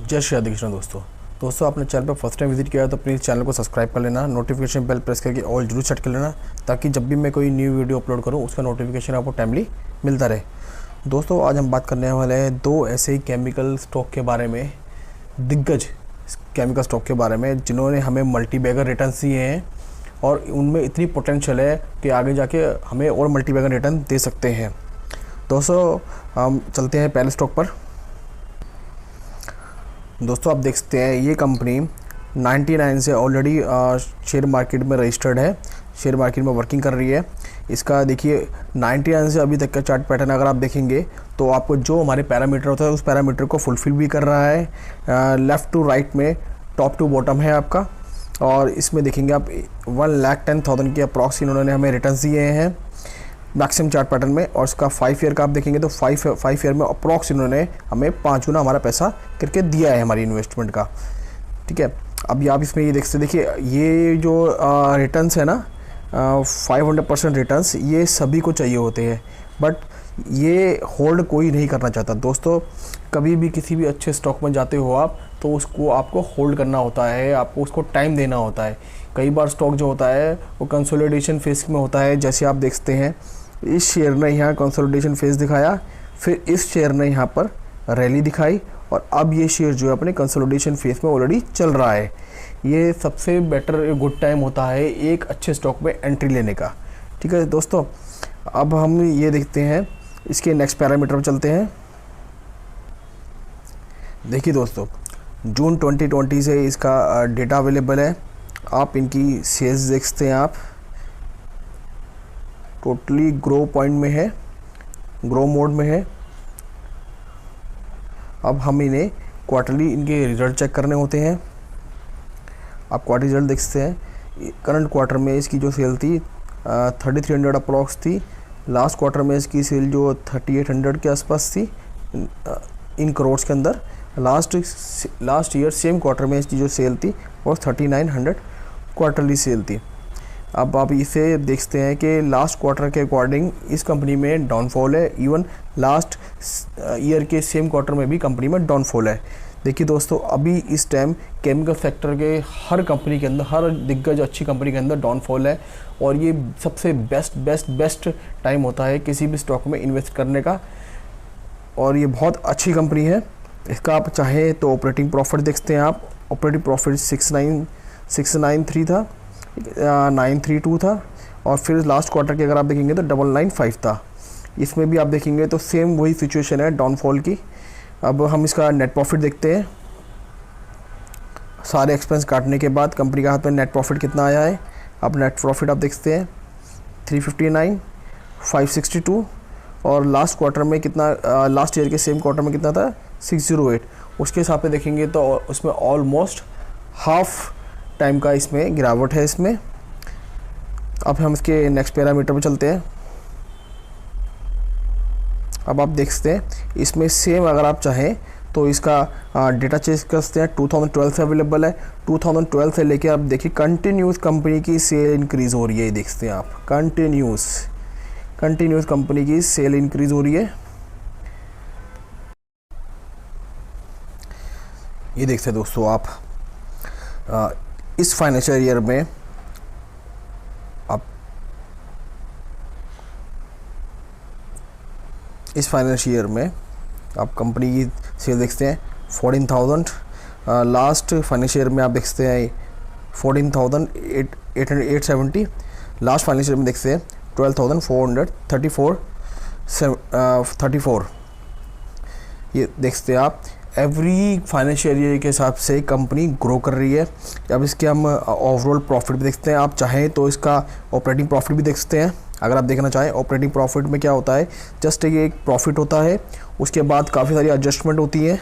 जय श्री राधे कृष्ण दोस्तों आपने चैनल पर फर्स्ट टाइम विजिट किया है तो प्लीज़ चैनल को सब्सक्राइब कर लेना, नोटिफिकेशन बेल प्रेस करके ऑल जरूर सेट कर लेना ताकि जब भी मैं कोई न्यू वीडियो अपलोड करूं उसका नोटिफिकेशन आपको टाइमली मिलता रहे। दोस्तों आज हम बात करने वाले हैं दो ऐसे ही केमिकल स्टॉक के बारे में, दिग्गज केमिकल स्टॉक के बारे में जिन्होंने हमें मल्टी बैगर रिटर्न दिए हैं और उनमें इतनी पोटेंशियल है कि आगे जाके हमें और मल्टी बैगर रिटर्न दे सकते हैं। दोस्तों हम चलते हैं पहले स्टॉक पर। दोस्तों आप देख सकते हैं ये कंपनी 99 से ऑलरेडी शेयर मार्केट में रजिस्टर्ड है, शेयर मार्केट में वर्किंग कर रही है। इसका देखिए 99 से अभी तक का चार्ट पैटर्न अगर आप देखेंगे तो आपको जो हमारे पैरामीटर होता है उस पैरामीटर को फुलफिल भी कर रहा है। लेफ़्ट टू राइट में टॉप टू बॉटम है आपका, और इसमें देखेंगे आप 1,10,000 के अप्रॉक्स इन्होंने हमें रिटर्न दिए हैं मैक्सिमम चार्ट पैटर्न में। और इसका 5 ईयर का आप देखेंगे तो 5 ईयर में अप्रॉक्स इन्होंने हमें 5 गुना हमारा पैसा करके दिया है हमारी इन्वेस्टमेंट का। ठीक है, अभी आप इसमें ये देखते देखिए ये जो रिटर्न्स है ना 500% रिटर्न्स ये सभी को चाहिए होते हैं, बट ये होल्ड कोई नहीं करना चाहता। दोस्तों कभी भी किसी भी अच्छे स्टॉक में जाते हो आप तो उसको आपको होल्ड करना होता है, आपको उसको टाइम देना होता है। कई बार स्टॉक जो होता है वो कंसोलिडेशन फेज में होता है, जैसे आप देख सकते हैं इस शेयर ने यहाँ कंसोलिडेशन फेज दिखाया, फिर इस शेयर ने यहाँ पर रैली दिखाई और अब ये शेयर जो है अपने कंसोलिडेशन फेज में ऑलरेडी चल रहा है। ये सबसे बेटर गुड टाइम होता है एक अच्छे स्टॉक में एंट्री लेने का। ठीक है दोस्तों, अब हम ये देखते हैं इसके नेक्स्ट पैरामीटर पर चलते हैं। देखिए दोस्तों जून 2020 से इसका डेटा अवेलेबल है, आप इनकी सेल्स देख सकते हैं, आप टोटली ग्रो पॉइंट में है, ग्रो मोड में है। अब हम इन्हें क्वार्टरली इनके रिजल्ट चेक करने होते हैं। आप क्वार्टर रिजल्ट देख सकते हैं, करंट क्वार्टर में इसकी जो सेल थी 3300 अप्रॉक्स थी, लास्ट क्वार्टर में इसकी सेल जो 3800 के आसपास थी इन करोड्स के अंदर। लास्ट ईयर सेम क्वार्टर में इसकी जो सेल थी वो 3900 क्वार्टरली सेल थी। अब आप इसे देखते हैं कि लास्ट क्वार्टर के अकॉर्डिंग इस कंपनी में डाउनफॉल है, इवन लास्ट ईयर के सेम क्वार्टर में भी कंपनी में डाउनफॉल है। देखिए दोस्तों अभी इस टाइम केमिकल सेक्टर के हर कंपनी के अंदर, हर दिग्गज अच्छी कंपनी के अंदर डाउनफॉल है और ये सबसे बेस्ट टाइम होता है किसी भी स्टॉक में इन्वेस्ट करने का, और ये बहुत अच्छी कंपनी है। इसका आप चाहे तो ऑपरेटिंग प्रॉफिट देखते हैं, आप ऑपरेटिंग प्रॉफिट 693 था, 932 था, और फिर लास्ट क्वार्टर के अगर आप देखेंगे तो 995 था। इसमें भी आप देखेंगे तो सेम वही सिचुएशन है डाउनफॉल की। अब हम इसका नेट प्रॉफिट देखते हैं, सारे एक्सपेंस काटने के बाद कंपनी के हाथ में नेट प्रॉफिट कितना आया है। अब नेट प्रॉफिट आप देखते हैं 359, 562, और लास्ट क्वार्टर में कितना, लास्ट ईयर के सेम क्वार्टर में कितना था 608। उसके हिसाब से देखेंगे तो उसमें ऑलमोस्ट हाफ टाइम का इसमें गिरावट है इसमें। अब हम इसके नेक्स्ट पैरामीटर पे चलते हैं। अब आप देख सकते हैं इसमें सेम अगर आप चाहें तो इसका डेटा चेक कर सकते हैं, 2012 से अवेलेबल है। 2012 से लेके आप देखिए कंटिन्यूस कंपनी की सेल इंक्रीज़ हो रही है, ये देख सकते हैं आप, कंटिन्यूस कंपनी की सेल इंक्रीज़ हो रही है। ये देखते हैं दोस्तों आप इस फाइनेंशियल ईयर में आप कंपनी की सेल देखते हैं 14,000, लास्ट फाइनेंशियल ईयर में आप देखते हैं 14,870, लास्ट फाइनेंशियल ईयर में देखते हैं 12,434। ये देखते हैं आप एवरी फाइनेंशियल ईयर के हिसाब से कंपनी ग्रो कर रही है। अब इसके हम ओवरऑल प्रॉफिट भी देखते हैं, आप चाहें तो इसका ऑपरेटिंग प्रॉफिट भी देख सकते हैं। अगर आप देखना चाहें ऑपरेटिंग प्रॉफिट में क्या होता है, जस्ट ये एक प्रॉफिट होता है, उसके बाद काफ़ी सारी एडजस्टमेंट होती है।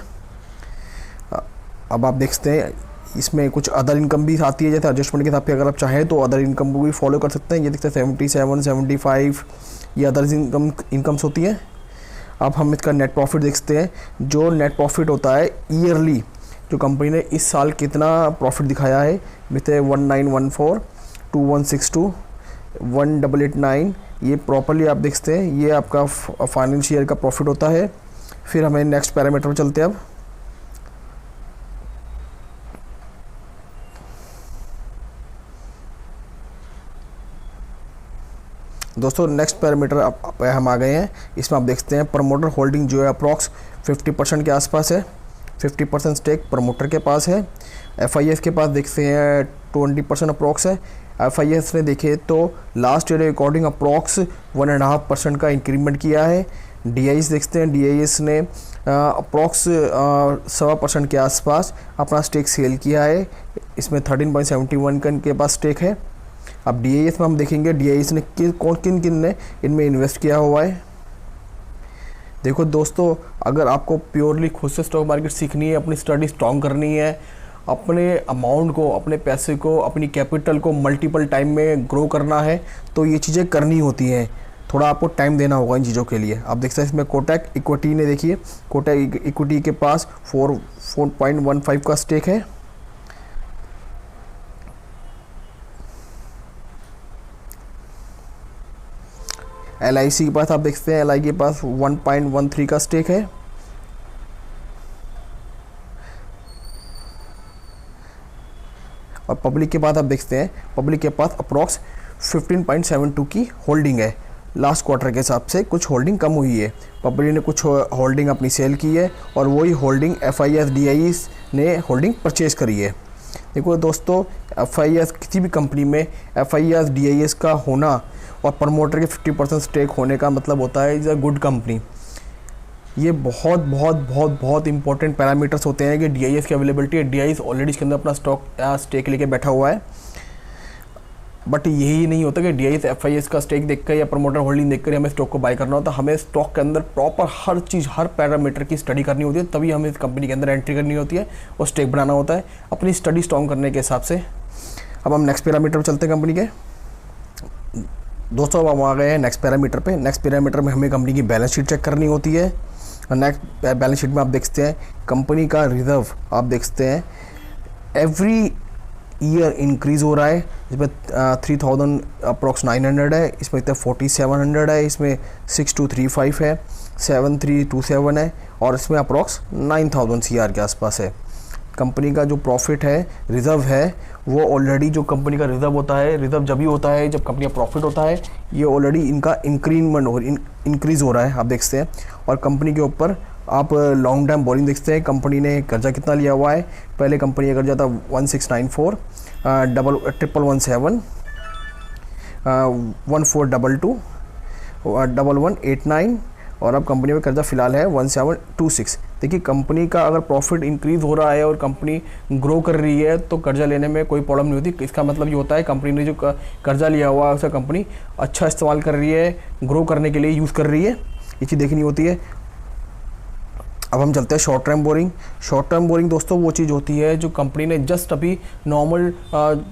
अब आप देख सकते हैं इसमें कुछ अदर इनकम भी आती है, जैसे एडजस्टमेंट के हिसाब से अगर आप चाहें तो अदर इनकम को भी फॉलो कर सकते हैं। ये देखते हैं 77, 75 ये अदर इनकम्स होती हैं। अब हम इसका नेट प्रॉफिट देखते हैं, जो नेट प्रॉफिट होता है ईयरली, जो कंपनी ने इस साल कितना प्रॉफिट दिखाया है, मिलते 1914, 2162, 1889, ये प्रॉपर्ली आप देख सकते हैं ये आपका फाइनेंशियल ईयर का प्रॉफिट होता है। फिर हमें नेक्स्ट पैरामीटर पर चलते हैं। अब दोस्तों नेक्स्ट पैरामीटर पे हम आ गए हैं। इसमें आप देखते हैं प्रमोटर होल्डिंग जो है अप्रॉक्स 50% के आसपास है। 50% स्टेक प्रमोटर के पास है। FIS के पास देखते हैं 20% अप्रॉक्स है। FIS ने देखे तो लास्ट ईयर अकॉर्डिंग अप्रॉक्स 1.5% का इंक्रीमेंट किया है। DIS देखते हैं, DIS ने अप्रॉक्स 1.25% के आसपास अपना स्टेक सेल किया है। इसमें 13.71 का इनके पास स्टेक है। अब DIS में हम देखेंगे DIS ने किन किन ने इनमें इन्वेस्ट किया हुआ है। देखो दोस्तों, अगर आपको प्योरली खुद से स्टॉक मार्केट सीखनी है, अपनी स्टडी स्ट्रॉन्ग करनी है, अपने अमाउंट को, अपने पैसे को, अपनी कैपिटल को मल्टीपल टाइम में ग्रो करना है, तो ये चीज़ें करनी होती हैं। थोड़ा आपको टाइम देना होगा इन चीज़ों के लिए। आप देख सकते हैं इसमें कोटक इक्विटी ने, देखिए कोटक इक्विटी के पास 4.15 का स्टेक है। LIC के पास आप देखते हैं, LI के पास 1.13 का स्टेक है। और पब्लिक के बाद आप देखते हैं, पब्लिक के पास अप्रॉक्स 15.72 की होल्डिंग है। लास्ट क्वार्टर के हिसाब से कुछ होल्डिंग कम हुई है। पब्लिक ने कुछ होल्डिंग अपनी सेल की है और वही होल्डिंग FIS DIS ने होल्डिंग परचेज करी है। देखो दोस्तों, FIS किसी भी कंपनी में FIS DIS का होना और प्रमोटर के 50% स्टेक होने का मतलब होता है इज़ अ गुड कंपनी। ये बहुत बहुत बहुत बहुत इंपॉर्टेंट पैरामीटर्स होते हैं कि DIS की अवेलेबिलिटी है। DIS ऑलरेडी इसके अंदर अपना स्टेक लेके बैठा हुआ है, बट यही नहीं होता कि DIS FIS का स्टेक देखकर या प्रमोटर होल्डिंग देखकर हमें स्टॉक को बाय करना होता। हमें स्टॉक के अंदर प्रॉपर हर चीज़, हर पैरामीटर की स्टडी करनी होती है, तभी हमें इस कंपनी के अंदर एंट्री करनी होती है और स्टेक बनाना होता है अपनी स्टडी स्ट्रॉन्ग करने के हिसाब से। अब हम नेक्स्ट पैरामीटर पर चलते हैं कंपनी के। दोस्तों अब हम आ गए हैं नेक्स्ट पैरामीटर पे। नेक्स्ट पैरामीटर में हमें कंपनी की बैलेंस शीट चेक करनी होती है। और नेक्स्ट बैलेंस शीट में आप देखते हैं कंपनी का रिजर्व, आप देखते हैं एवरी ईयर इंक्रीज़ हो रहा है। इसमें 3000 अप्रॉक्स 900 है, इसमें 4700 है, इसमें 6235 है, 7327 है और इसमें अप्रॉक्स 9000 CR के आसपास है। कंपनी का जो प्रॉफिट है, रिज़र्व है, वो ऑलरेडी जो कंपनी का रिज़र्व होता है, रिज़र्व जब भी होता है जब कंपनी का प्रॉफिट होता है, ये ऑलरेडी इनका इंक्रीज़ हो रहा है, आप देखते हैं। और कंपनी के ऊपर आप लॉन्ग टर्म बोरिंग देखते हैं, कंपनी ने कर्जा कितना लिया हुआ है। पहले कंपनी का कर्जा था 1694, 1117, 1422, 1189 और अब कंपनी में कर्जा फिलहाल है 1726। देखिए कंपनी का अगर प्रॉफिट इंक्रीज़ हो रहा है और कंपनी ग्रो कर रही है तो कर्जा लेने में कोई प्रॉब्लम नहीं होती। इसका मतलब ये होता है कंपनी ने जो कर्जा लिया हुआ है उसका कंपनी अच्छा इस्तेमाल कर रही है, ग्रो करने के लिए यूज़ कर रही है, ये चीज़ देखनी होती है। अब हम चलते हैं short term borrowing. Short term borrowing दोस्तों वो चीज़ होती है जो कंपनी ने जस्ट अभी नॉर्मल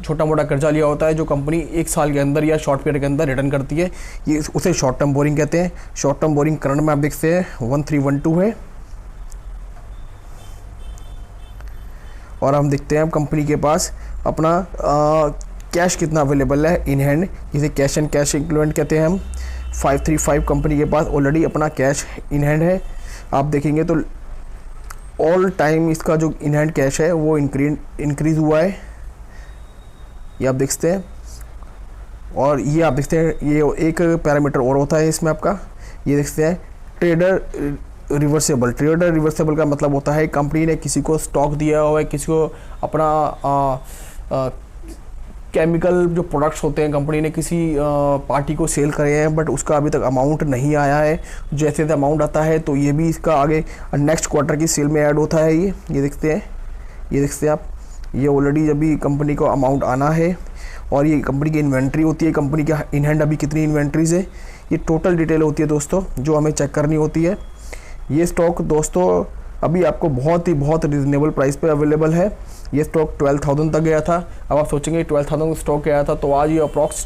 छोटा मोटा कर्जा लिया होता है, जो कंपनी 1 साल के अंदर या शॉर्ट पीरियड के अंदर रिटर्न करती है, ये उसे शॉर्ट टर्म बोरिंग कहते हैं। शॉर्ट टर्म बोरिंग करंट में आप देखते हैं 1312 है। और हम देखते हैं कंपनी के पास अपना कैश कितना अवेलेबल है इन हैंड, जिसे कैश एंड कैश इक्विवेलेंट कहते हैं हम। 535 कंपनी के पास ऑलरेडी अपना कैश इन हैंड है। आप देखेंगे तो ऑल टाइम इसका जो इन हैंड कैश है वो इंक्रीज़ हुआ है, ये आप देखते हैं। और ये आप देखते हैं, ये एक पैरामीटर और होता है इसमें आपका, ये देखते हैं ट्रेडर रिवर्सेबल। ट्रेडर रिवर्सेबल का मतलब होता है कंपनी ने किसी को स्टॉक दिया हुआ है, किसी को अपना केमिकल जो प्रोडक्ट्स होते हैं कंपनी ने किसी पार्टी को सेल करे हैं, बट उसका अभी तक अमाउंट नहीं आया है। जैसे जैसे अमाउंट आता है तो ये भी इसका आगे नेक्स्ट क्वार्टर की सेल में ऐड होता है। ये देखते हैं, ये देखते हैं आप, ये ऑलरेडी जब भी कंपनी को अमाउंट आना है। और ये कंपनी की इन्वेंट्री होती है, कंपनी के इन हैंड अभी कितनी इन्वेंट्रीज है, ये टोटल डिटेल होती है दोस्तों जो हमें चेक करनी होती है। ये स्टॉक दोस्तों अभी आपको बहुत रिजनेबल प्राइस पे अवेलेबल है। ये स्टॉक 12,000 तक गया था। अब आप सोचेंगे 12,000 स्टॉक गया था तो आज ये अप्रॉक्स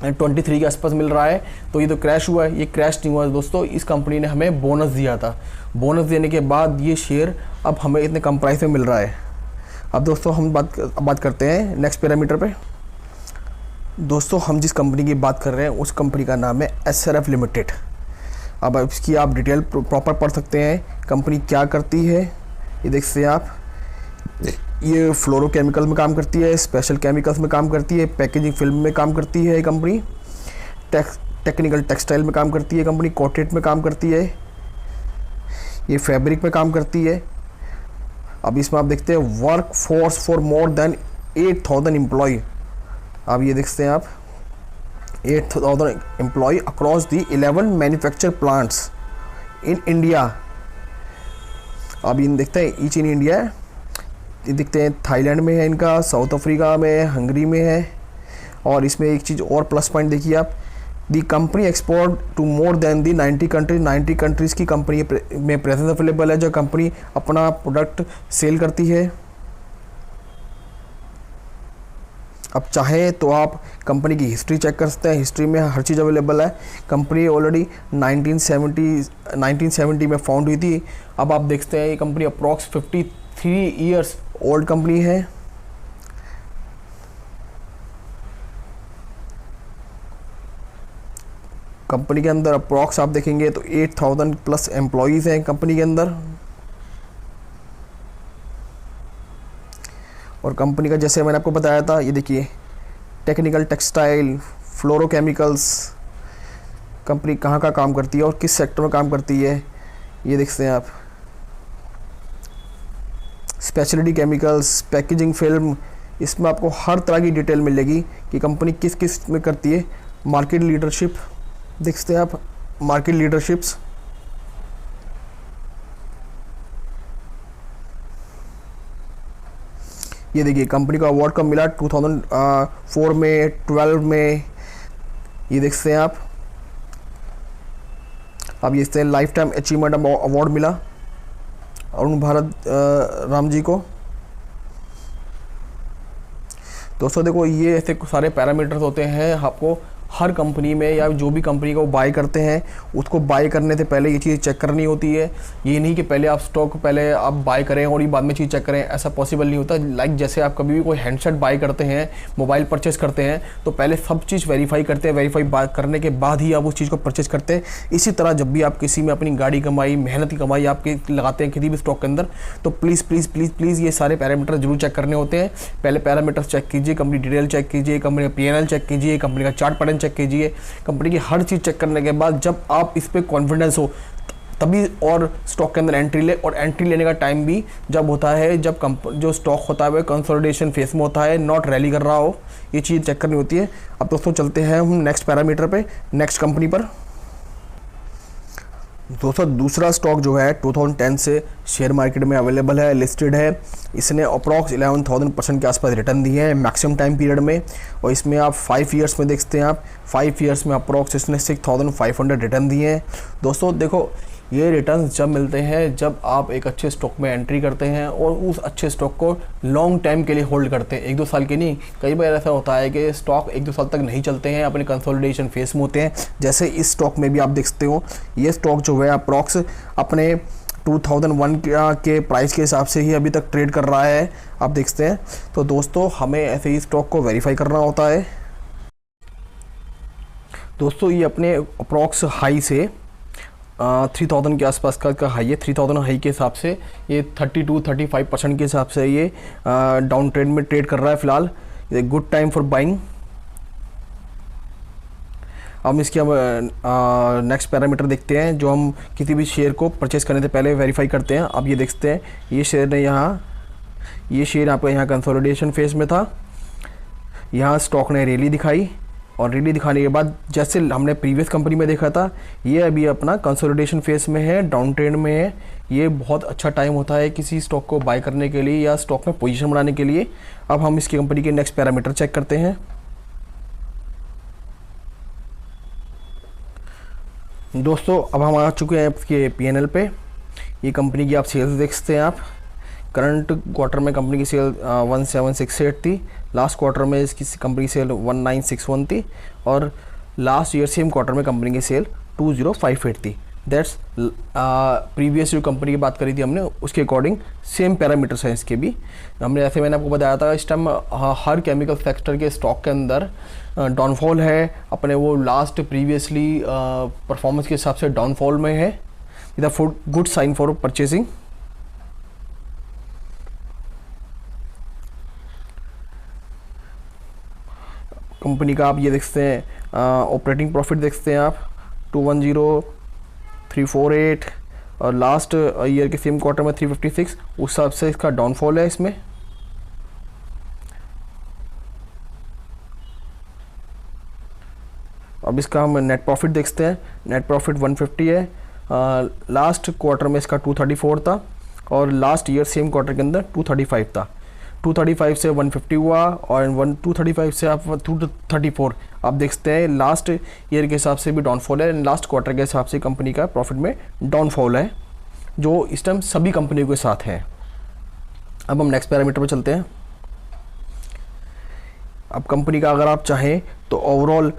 23 के आसपास मिल रहा है, तो ये तो क्रैश हुआ है। ये क्रैश नहीं हुआ दोस्तों, इस कंपनी ने हमें बोनस दिया था। बोनस देने के बाद ये शेयर अब हमें इतने कम प्राइस में मिल रहा है। अब दोस्तों हम बात करते हैं नेक्स्ट पैरामीटर पे। दोस्तों हम जिस कंपनी की बात कर रहे हैं उस कंपनी का नाम है SRF लिमिटेड। अब इसकी आप डिटेल प्रॉपर पढ़ सकते हैं, कंपनी क्या करती है। ये देख सकते हैं आप, ये फ्लोरोकेमिकल में काम करती है, स्पेशल केमिकल्स में काम करती है, पैकेजिंग फिल्म में काम करती है। कंपनी टेक्निकल टेक्सटाइल में काम करती है कंपनी, कॉटेट में काम करती है, ये फैब्रिक में काम करती है। अब इसमें आप देखते हैं workforce for more than 8,000 employ. अब ये देखते हैं आप 8,000 employ across the 11 manufacture plants in India. अब इन देखते हैं ईच इन इंडिया, ये देखते हैं थाईलैंड में है इनका, साउथ अफ्रीका में है, हंगरी में है। और इसमें एक चीज़ और प्लस पॉइंट देखिए आप, the company export to more than the 90 countries. 90 countries की कंपनी में प्रेजेंस अवेलेबल है, जो कंपनी अपना प्रोडक्ट सेल करती है। अब चाहे तो आप कंपनी की हिस्ट्री चेक कर सकते हैं, हिस्ट्री में हर चीज़ अवेलेबल है। कंपनी ऑलरेडी 1970 में फाउंड हुई थी। अब आप देखते हैं ये company approx 53 years old company है। कंपनी के अंदर अप्रॉक्स आप देखेंगे तो 8,000 प्लस एम्प्लॉयज़ हैं कंपनी के अंदर। और कंपनी का जैसे मैंने आपको बताया था, ये देखिए टेक्निकल टेक्सटाइल, फ्लोरोकेमिकल्स, कंपनी कहाँ का काम करती है और किस सेक्टर में काम करती है, ये देखते हैं आप। स्पेशलिटी केमिकल्स, पैकेजिंग फिल्म, इसमें आपको हर तरह की डिटेल मिलेगी कि कंपनी किस किस में करती है। मार्केट लीडरशिप देखते हैं आप, मार्केट लीडरशिप्स, ये देखिए कंपनी का अवार्ड कब मिला, 2004 में, 12 में, ये देखते हैं आप। अब ये देखते हैं लाइफ टाइम अचीवमेंट अवार्ड मिला अरुण भारत राम जी को। दोस्तों देखो ये ऐसे सारे पैरामीटर्स होते हैं, आपको हर कंपनी में या जो भी कंपनी को बाय करते हैं उसको बाय करने से पहले ये चीज़ चेक करनी होती है। ये नहीं कि पहले आप स्टॉक पहले आप बाय करें और ये बाद में चीज़ चेक करें, ऐसा पॉसिबल नहीं होता। लाइक जैसे आप कभी भी कोई हैंडसेट बाय करते हैं, मोबाइल परचेस करते हैं, तो पहले सब चीज़ वेरीफाई करते हैं, वेरीफाई करने के बाद ही आप उस चीज़ को परचेस करते हैं। इसी तरह जब भी आप किसी में अपनी गाड़ी कमाई, मेहनत की कमाई आपके लगाते हैं किसी भी स्टॉक के अंदर, तो प्लीज़ प्लीज़ प्लीज़ प्लीज़ ये सारे पैरामीटर जरूर चेक करने होते हैं। पहले पैरामीटर चेक कीजिए, कंपनी डिटेल चेक कीजिए, कंपनी का PNL चेक कीजिए, कंपनी का चार्ट पैटर्न चेक कीजिए। कंपनी की हर चीज़ चेक करने के बाद जब आप इस पर कॉन्फिडेंस हो तभी और स्टॉक के अंदर एंट्री ले। और एंट्री लेने का टाइम भी जब होता है जब जो स्टॉक होता है वह कंसोलिडेशन फेस में होता है, नॉट रैली कर रहा हो, ये चीज़ चेक करनी होती है। अब दोस्तों चलते हैं हम नेक्स्ट पैरामीटर पे, नेक्स्ट कंपनी पर। दोस्तों दूसरा स्टॉक जो है 2010 से शेयर मार्केट में अवेलेबल है, लिस्टेड है। इसने अप्रॉक्स 11,000% के आसपास रिटर्न दिए हैं मैक्सिमम टाइम पीरियड में। और इसमें आप 5 ईयर्स में देखते हैं, आप 5 ईयर्स में अप्रॉक्स इसने 6,500 रिटर्न दिए हैं। दोस्तों देखो ये रिटर्न जब मिलते हैं जब आप एक अच्छे स्टॉक में एंट्री करते हैं और उस अच्छे स्टॉक को लॉन्ग टाइम के लिए होल्ड करते हैं, 1-2 साल के नहीं। कई बार ऐसा होता है कि स्टॉक 1-2 साल तक नहीं चलते हैं, अपने कंसोलिडेशन फेस में होते हैं। जैसे इस स्टॉक में भी आप देख सकते हो, ये स्टॉक जो है अप्रॉक्स अपने 2001 के प्राइस के हिसाब से ही अभी तक ट्रेड कर रहा है, आप देखते हैं। तो दोस्तों हमें ऐसे ही स्टॉक को वेरीफाई करना होता है। दोस्तों ये अपने अप्रॉक्स हाई से 3000 के आसपास का हाई है। 3000 हाई के हिसाब से ये 32-35% के हिसाब से ये डाउन ट्रेंड में ट्रेड कर रहा है फिलहाल। ये गुड टाइम फॉर बाइंग। हम इसके नेक्स्ट पैरामीटर देखते हैं जो हम किसी भी शेयर को परचेस करने से पहले वेरीफाई करते हैं। अब ये देखते हैं ये शेयर ने ये शेयर आपका यहाँ कंसोलिडेशन फेज में था, यहाँ स्टॉक ने रैली दिखाई और रैली दिखाने के बाद जैसे हमने प्रीवियस कंपनी में देखा था, ये अभी अपना कंसोलिडेशन फेज में है, डाउन ट्रेंड में है। ये बहुत अच्छा टाइम होता है किसी स्टॉक को बाय करने के लिए या स्टॉक में पोजीशन बनाने के लिए। अब हम इसकी कंपनी के नेक्स्ट पैरामीटर चेक करते हैं। दोस्तों अब हम आ चुके हैं इसके PNL पे। ये कंपनी की आप सेल्स देख सकते हैं। आप करंट क्वार्टर में कंपनी की सेल 1768 थी, लास्ट क्वार्टर में इसकी कंपनी की सेल 1961 थी और लास्ट ईयर सेम क्वार्टर में कंपनी की सेल 2058 थी। दैट्स प्रीवियस जो कंपनी की बात करी थी हमने उसके अकॉर्डिंग सेम पैरामीटर्स हैं इसके भी। हमने ऐसे मैंने आपको बताया था इस टाइम हर केमिकल सेक्टर के स्टॉक के अंदर डाउनफॉल है, अपने वो लास्ट प्रीवियसली परफॉर्मेंस के हिसाब से डाउनफॉल में है। It is good sign for purchasing. Company का आप ये देखते हैं ऑपरेटिंग प्रॉफिट देखते हैं आप 210,348 और लास्ट ईयर के सेम क्वार्टर में 356, उस हिसाब से इसका डाउनफॉल है इसमें। अब इसका हम नेट प्रॉफिट देखते हैं। नेट प्रॉफिट 150 है, लास्ट क्वार्टर में इसका 234 था और लास्ट ईयर सेम क्वार्टर के अंदर 235 था। 235 से 150 हुआ और 235 से आप 234 आप देखते हैं लास्ट ईयर के हिसाब से भी डाउनफॉल है, लास्ट क्वार्टर के हिसाब से कंपनी का प्रॉफिट में डाउनफॉल है, जो इस टाइम सभी कंपनियों के साथ है। अब हम नेक्स्ट पैरामीटर पर चलते हैं। अब कंपनी का अगर आप चाहें तो ओवरऑल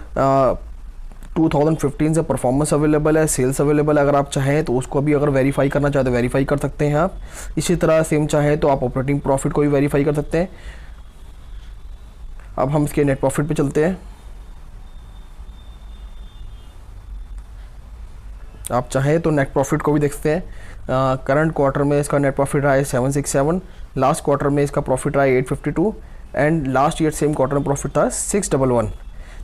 2015 से परफॉर्मेंस अवेलेबल है, सेल्स अवेलेबल है, अगर आप चाहें तो उसको भी अगर वेरीफाई करना चाहते हैं वेरीफाई कर सकते हैं आप। इसी तरह सेम चाहें तो आप ऑपरेटिंग प्रॉफिट को भी वेरीफाई कर सकते हैं। अब हम इसके नेट प्रॉफिट पे चलते हैं। आप चाहें तो नेट प्रॉफिट को भी देखते हैं। करंट क्वार्टर में इसका नेट प्रॉफिट रहा है 767, लास्ट क्वार्टर में इसका प्रॉफिट रहा है 852 and last year same quarter में प्रॉफिट था 611।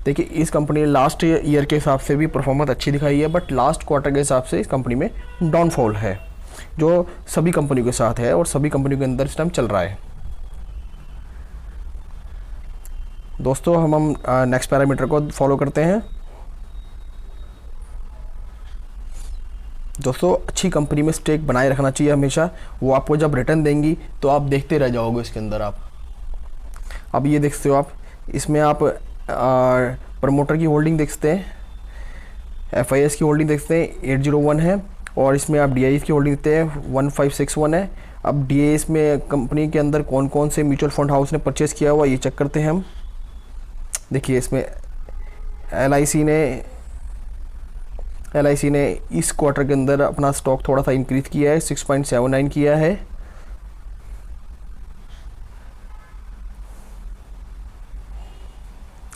देखिए इस कंपनी ने लास्ट ईयर के हिसाब से भी परफॉर्मेंस अच्छी दिखाई है, बट लास्ट क्वार्टर के हिसाब से इस कंपनी में डाउनफॉल है, जो सभी कंपनियों के साथ है और सभी कंपनियों के अंदर इस टाइम चल रहा है। दोस्तों हम नेक्स्ट पैरामीटर को फॉलो करते हैं। दोस्तों अच्छी कंपनी में स्टेक बनाए रखना चाहिए हमेशा, वो आपको जब रिटर्न देंगी तो आप देखते रह जाओगे इसके अंदर। आप अब ये देखते हो, आप इसमें आप प्रमोटर की होल्डिंग देखते हैं, FIS की होल्डिंग देखते हैं 801 है और इसमें आप DIS की होल्डिंग देखते हैं 1561 है। अब DIS में कंपनी के अंदर कौन कौन से म्यूचुअल फंड हाउस ने परचेज़ किया हुआ ये चेक करते हैं हम। देखिए इसमें LIC ने इस क्वार्टर के अंदर अपना स्टॉक थोड़ा सा इंक्रीज़ किया है, 6.79 किया है।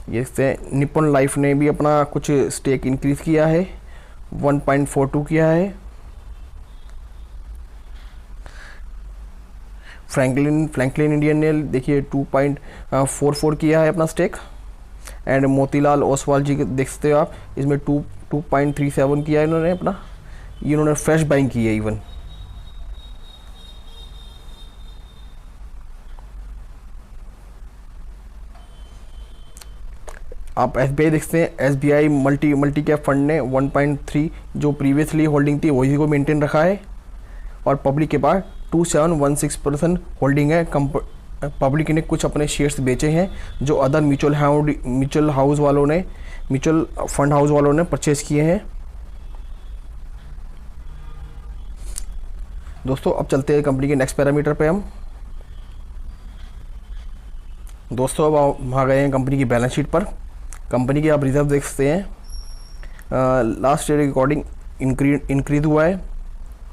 ये निप्पन लाइफ ने भी अपना कुछ स्टेक इंक्रीज़ किया है, 1.42 किया है। फ्रैंकलिन इंडियन ने देखिए 2.44 किया है अपना स्टेक एंड मोतीलाल ओसवाल जी देखते हो आप, इसमें 2.37 किया है इन्होंने अपना, इन्होंने फ्रेश बाइंग की है इवन। आप SBI देखते हैं, SBI मल्टी कैप फंड ने 1.3 जो प्रीवियसली होल्डिंग थी वही को मेंटेन रखा है और पब्लिक के पास 2716% होल्डिंग है। पब्लिक ने कुछ अपने शेयर्स बेचे हैं जो अदर म्यूचुअल फंड हाउस वालों ने परचेज किए हैं। दोस्तों अब चलते हैं कंपनी के नेक्स्ट पैरामीटर पे हम। दोस्तों अब हम आ गए हैं कंपनी की बैलेंस शीट पर। कंपनी के आप रिजर्व देख सकते हैं, लास्ट ईयर के अकॉर्डिंग इंक्रीज हुआ है।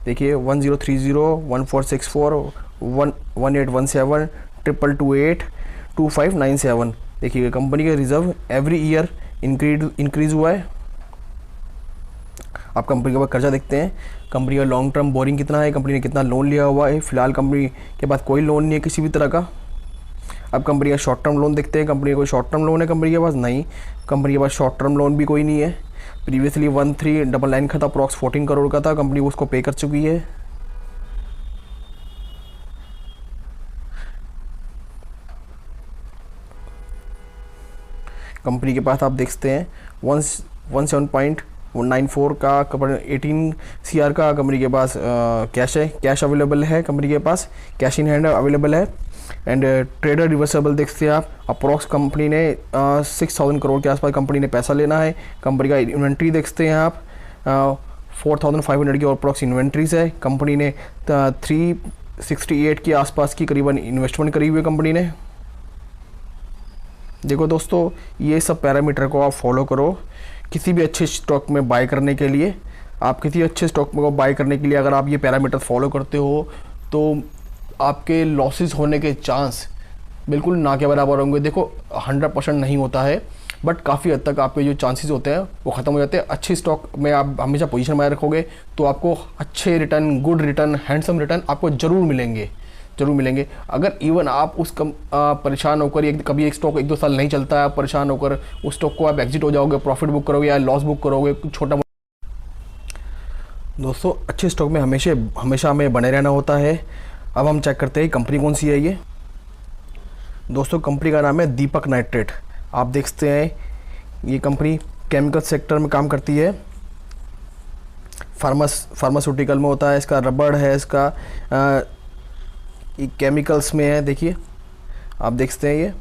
देखिए 1030, 1464, 1817, 2228, 2597। देखिए कंपनी के रिजर्व एवरी ईयर इंक्रीज हुआ है। आप कंपनी के पास कर्जा देखते हैं, कंपनी का लॉन्ग टर्म बोरिंग कितना है, कंपनी ने कितना लोन लिया हुआ है। फिलहाल कंपनी के पास कोई लोन नहीं है किसी भी तरह का। अब कंपनी का शॉर्ट टर्म लोन देखते हैं, कंपनी का कोई शॉर्ट टर्म लोन है कंपनी के पास? नहीं, कंपनी के पास शॉर्ट टर्म लोन भी कोई नहीं है। प्रीवियसली 1399 का था, अप्रॉक्स 14 करोड़ का था, कंपनी उसको पे कर चुकी है। कंपनी के पास आप देखते हैं 17.94 का 18 CR का कंपनी के पास कैश है, कैश अवेलेबल है कंपनी के पास, कैश इन हैंड अवेलेबल है। एंड ट्रेडर रिवर्सेबल देखते हैं आप, अप्रॉक्स कंपनी ने 6000 करोड़ के आसपास कंपनी ने पैसा लेना है। कंपनी का इन्वेंट्री देखते हैं आप, 4500 की अप्रॉक्स इन्वेंट्रीज है। कंपनी ने 368 के आसपास की करीबन इन्वेस्टमेंट करी हुई है कंपनी ने। देखो दोस्तों, ये सब पैरामीटर को आप फॉलो करो किसी भी अच्छे स्टॉक में बाय करने के लिए। आप किसी अच्छे स्टॉक को बाय करने के लिए अगर आप ये पैरामीटर फॉलो करते हो तो आपके लॉसेस होने के चांस बिल्कुल ना के बराबर होंगे। देखो 100% नहीं होता है, बट काफ़ी हद तक आपके जो चांसेस होते हैं वो ख़त्म हो जाते हैं। अच्छी स्टॉक में आप हमेशा पोजीशन बनाए रखोगे तो आपको अच्छे return, good return, handsome return आपको ज़रूर मिलेंगे। जरूर मिलेंगे। अगर इवन आप परेशान होकर कभी एक स्टॉक 1-2 साल नहीं चलता है, आप परेशान होकर उस स्टॉक को आप एग्जिट हो जाओगे, प्रॉफिट बुक करोगे या लॉस बुक करोगे छोटा। दोस्तों अच्छे स्टॉक में हमेशा हमें बने रहना होता है। अब हम चेक करते हैं कंपनी कौन सी है ये। दोस्तों कंपनी का नाम है दीपक नाइट्रेट। आप देख सकते हैं ये कंपनी केमिकल सेक्टर में काम करती है, फार्मास्यूटिकल में होता है, इसका रबड़ है, इसका केमिकल्स में है। देखिए आप देख सकते हैं ये,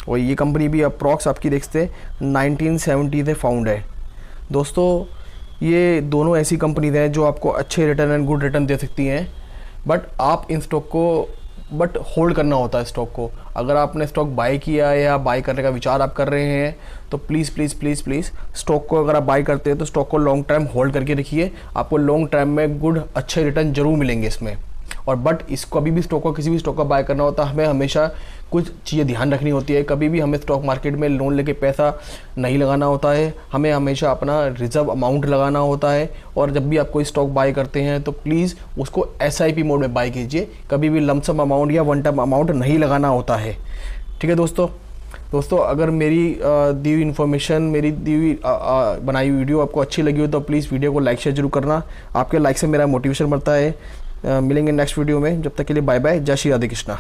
और ये कंपनी भी अप्रॉक्स आपकी देख सकते हैं 1970 से फाउंड है। दोस्तों ये दोनों ऐसी कंपनीज हैं जो आपको अच्छे रिटर्न एंड गुड रिटर्न दे सकती हैं, बट आप इन स्टॉक को होल्ड करना होता है स्टॉक को। अगर आपने स्टॉक बाय किया है या बाय करने का विचार आप कर रहे हैं तो please please please please stock को अगर आप बाय करते हैं तो स्टॉक को लॉन्ग टर्म होल्ड करके रखिए। आपको लॉन्ग टर्म में गुड अच्छे रिटर्न जरूर मिलेंगे इसमें। और बट इसको कभी भी स्टॉक को किसी भी स्टॉक का बाय करना होता है, हमें हमेशा कुछ चीज़ें ध्यान रखनी होती है। कभी भी हमें स्टॉक मार्केट में लोन लेके पैसा नहीं लगाना होता है, हमें हमेशा अपना रिजर्व अमाउंट लगाना होता है। और जब भी आप कोई स्टॉक बाय करते हैं तो प्लीज़ उसको SIP मोड में बाय कीजिए, कभी भी लमसम अमाउंट या वन टाइम अमाउंट नहीं लगाना होता है। ठीक है दोस्तों अगर मेरी दी हुई इन्फॉर्मेशन, मेरी दी हुई बनाई हुई वीडियो आपको अच्छी लगी हो तो प्लीज़ वीडियो को लाइक शेयर जरूर करना। आपके लाइक से मेरा मोटिवेशन बढ़ता है। मिलेंगे नेक्स्ट वीडियो में, जब तक के लिए बाय बाय। जय श्री राधे कृष्णा।